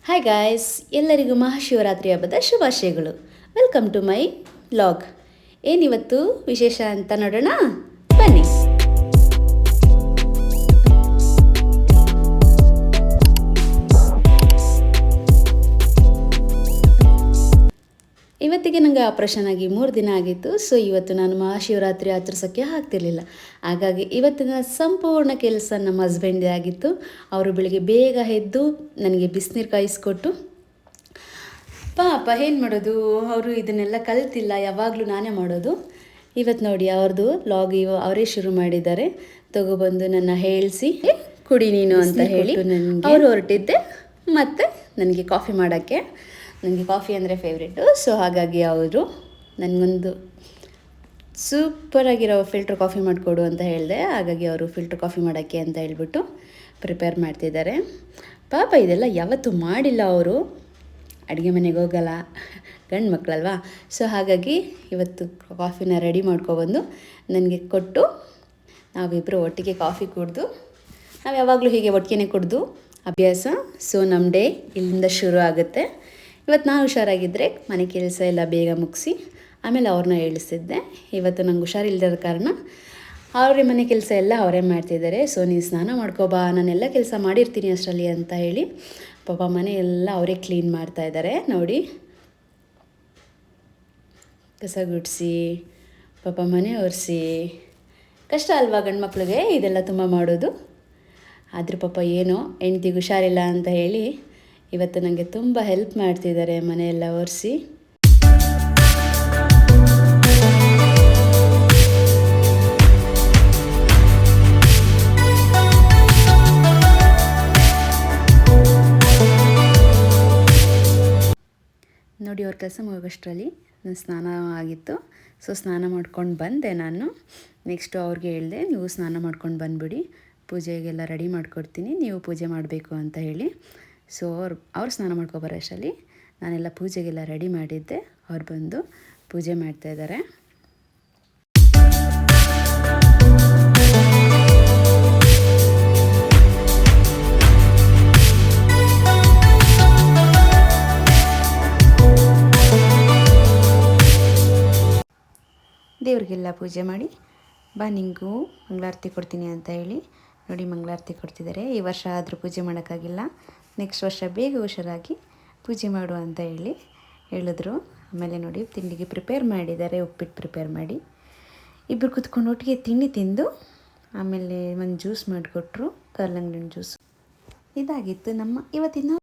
Hi guys, ಎಲ್ಲರಿಗೂ ಮಹಾಶಿವರಾತ್ರಿ ಹಬ್ಬದ ಶುಭಾಶಯಗಳು. Welcome to my vlog. ಏನಿವತ್ತು ವಿಶೇಷ ಅಂತ ನೋಡೋಣ, ಬನ್ನಿ. ಇವತ್ತಿಗೆ ನನಗೆ ಆಪ್ರೇಷನ್ ಆಗಿ 3 ದಿನ ಆಗಿತ್ತು. ಸೊ ಇವತ್ತು ನಾನು ಮಹಾಶಿವರಾತ್ರಿ ಆಚರಿಸೋಕ್ಕೆ ಆಗ್ತಿರ್ಲಿಲ್ಲ. ಹಾಗಾಗಿ ಇವತ್ತಿನ ಸಂಪೂರ್ಣ ಕೆಲಸ ನಮ್ಮ ಹಸ್ಬೆಂಡೇ ಆಗಿತ್ತು. ಅವರು ಬೆಳಿಗ್ಗೆ ಬೇಗ ಎದ್ದು ನನಗೆ ಬಿಸಿನೀರು ಕಾಯಿಸ್ಕೊಟ್ಟು, ಪಾಪ ಏನು ಮಾಡೋದು, ಅವರು ಇದನ್ನೆಲ್ಲ ಕಲ್ತಿಲ್ಲ, ಯಾವಾಗಲೂ ನಾನೇ ಮಾಡೋದು. ಇವತ್ತು ನೋಡಿ ಅವ್ರದ್ದು ಲಾಗ್ ಅವರೇ ಶುರು ಮಾಡಿದ್ದಾರೆ. ತಗೊಬಂದು ನನ್ನ ಹೇಳಿಸಿ ಕುಡಿ ನೀನು ಅಂತ ಹೇಳಿ ಅವರು ಹೊರಟಿದ್ದೆ. ಮತ್ತು ನನಗೆ ಕಾಫಿ ಮಾಡೋಕ್ಕೆ, ನನಗೆ ಕಾಫಿ ಅಂದರೆ ಫೇವ್ರೇಟು. ಸೊ ಹಾಗಾಗಿ ಅವರು ನನಗೊಂದು ಸೂಪರಾಗಿರೋ ಫಿಲ್ಟರ್ ಕಾಫಿ ಮಾಡಿಕೊಡು ಅಂತ ಹೇಳಿದೆ. ಹಾಗಾಗಿ ಅವರು ಫಿಲ್ಟರ್ ಕಾಫಿ ಮಾಡೋಕ್ಕೆ ಅಂತ ಹೇಳ್ಬಿಟ್ಟು ಪ್ರಿಪೇರ್ ಮಾಡ್ತಿದ್ದಾರೆ. ಪಾಪ ಇದೆಲ್ಲ ಯಾವತ್ತೂ ಮಾಡಿಲ್ಲ ಅವರು, ಅಡುಗೆ ಮನೆಗೆ ಹೋಗಲ್ಲ, ಗಂಡು ಮಕ್ಕಳಲ್ವಾ. ಸೊ ಹಾಗಾಗಿ ಇವತ್ತು ಕಾಫಿನ ರೆಡಿ ಮಾಡ್ಕೊಬಂದು ನನಗೆ ಕೊಟ್ಟು ನಾವಿಬ್ಬರು ಒಟ್ಟಿಗೆ ಕಾಫಿ ಕುಡಿದು, ನಾವು ಯಾವಾಗಲೂ ಹೀಗೆ ಒಟ್ಟಿಗೆ ಕುಡಿದು ಅಭ್ಯಾಸ. ಸೊ ನಮ್ಮ ಡೇ ಇಲ್ಲಿಂದ ಶುರು ಆಗುತ್ತೆ. ಇವತ್ತು ನಾನು ಹುಷಾರಾಗಿದ್ದರೆ ಮನೆ ಕೆಲಸ ಎಲ್ಲ ಬೇಗ ಮುಗಿಸಿ ಆಮೇಲೆ ಅವ್ರನ್ನ ಹೇಳಿಸ್ತಿದ್ದೆ. ಇವತ್ತು ನಂಗೆ ಹುಷಾರಿಲ್ಲದ ಕಾರಣ ಅವ್ರ ಮನೆ ಕೆಲಸ ಎಲ್ಲ ಅವರೇ ಮಾಡ್ತಿದ್ದಾರೆ. ಸೊ ನೀನು ಸ್ನಾನ ಮಾಡ್ಕೊಬಾ, ನಾನೆಲ್ಲ ಕೆಲಸ ಮಾಡಿರ್ತೀನಿ ಅಷ್ಟರಲ್ಲಿ ಅಂತ ಹೇಳಿ ಪಾಪ ಮನೆ ಎಲ್ಲ ಅವರೇ ಕ್ಲೀನ್ ಮಾಡ್ತಾಯಿದ್ದಾರೆ. ನೋಡಿ, ಕಸ ಗುಡಿಸಿ ಪಾಪ ಮನೆ ಒರೆಸಿ, ಕಷ್ಟ ಅಲ್ವಾ ಗಂಡು ಮಕ್ಳಿಗೆ ಇದೆಲ್ಲ ತುಂಬ ಮಾಡೋದು. ಆದರೂ ಪಾಪ ಏನೋ ಹೆಂಡ್ತಿಗೆ ಹುಷಾರಿಲ್ಲ ಅಂತ ಹೇಳಿ ಇವತ್ತು ನನಗೆ ತುಂಬ ಹೆಲ್ಪ್ ಮಾಡ್ತಿದ್ದಾರೆ ಮನೆಯೆಲ್ಲ ಒರೆಸಿ. ನೋಡಿ, ಅವ್ರ ಕೆಲಸ ಮುಗೋಷ್ಟರಲ್ಲಿ ನನ್ನ ಸ್ನಾನ ಆಗಿತ್ತು. ಸೊ ಸ್ನಾನ ಮಾಡ್ಕೊಂಡು ಬಂದೆ ನಾನು. ನೆಕ್ಸ್ಟು ಅವ್ರಿಗೆ ಹೇಳಿದೆ, ನೀವು ಸ್ನಾನ ಮಾಡ್ಕೊಂಡು ಬಂದುಬಿಡಿ, ಪೂಜೆಗೆಲ್ಲ ರೆಡಿ ಮಾಡಿಕೊಡ್ತೀನಿ, ನೀವು ಪೂಜೆ ಮಾಡಬೇಕು ಅಂತ ಹೇಳಿ. ಸೊ ಅವ್ರು ಸ್ನಾನ ಮಾಡ್ಕೊಬರೋ ಅಷ್ಟರಲ್ಲಿ ನಾನೆಲ್ಲ ಪೂಜೆಗೆಲ್ಲ ರೆಡಿ ಮಾಡಿದ್ದೆ. ಅವ್ರು ಬಂದು ಪೂಜೆ ಮಾಡ್ತಾಯಿದ್ದಾರೆ. ದೇವ್ರಿಗೆಲ್ಲ ಪೂಜೆ ಮಾಡಿ ಬಾ ನಿಂಗೂ ಮಂಗಳಾರತಿ ಕೊಡ್ತೀನಿ ಅಂತ ಹೇಳಿ ನೋಡಿ ಮಂಗಳಾರತಿ ಕೊಡ್ತಿದ್ದಾರೆ. ಈ ವರ್ಷ ಆದರೂ ಪೂಜೆ ಮಾಡೋಕ್ಕಾಗಿಲ್ಲ, ನೆಕ್ಸ್ಟ್ ವರ್ಷ ಬೇಗ ಹುಷಾರಾಗಿ ಪೂಜೆ ಮಾಡು ಅಂತ ಹೇಳಿ ಹೇಳಿದ್ರು. ಆಮೇಲೆ ನೋಡಿ ತಿಂಡಿಗೆ ಪ್ರಿಪೇರ್ ಮಾಡಿದ್ದಾರೆ, ಉಪ್ಪಿಟ್ಟು ಪ್ರಿಪೇರ್ ಮಾಡಿ ಇಬ್ಬರು ಕೂತ್ಕೊಂಡು ಒಟ್ಟಿಗೆ ತಿಂಡಿ ತಿಂದು ಆಮೇಲೆ ಒಂದು ಜ್ಯೂಸ್ ಮಾಡಿಕೊಟ್ರು, ಕಲ್ಲಂಗಡಿ ಜ್ಯೂಸ್. ಇದಾಗಿತ್ತು ನಮ್ಮ ಇವತ್ತಿನ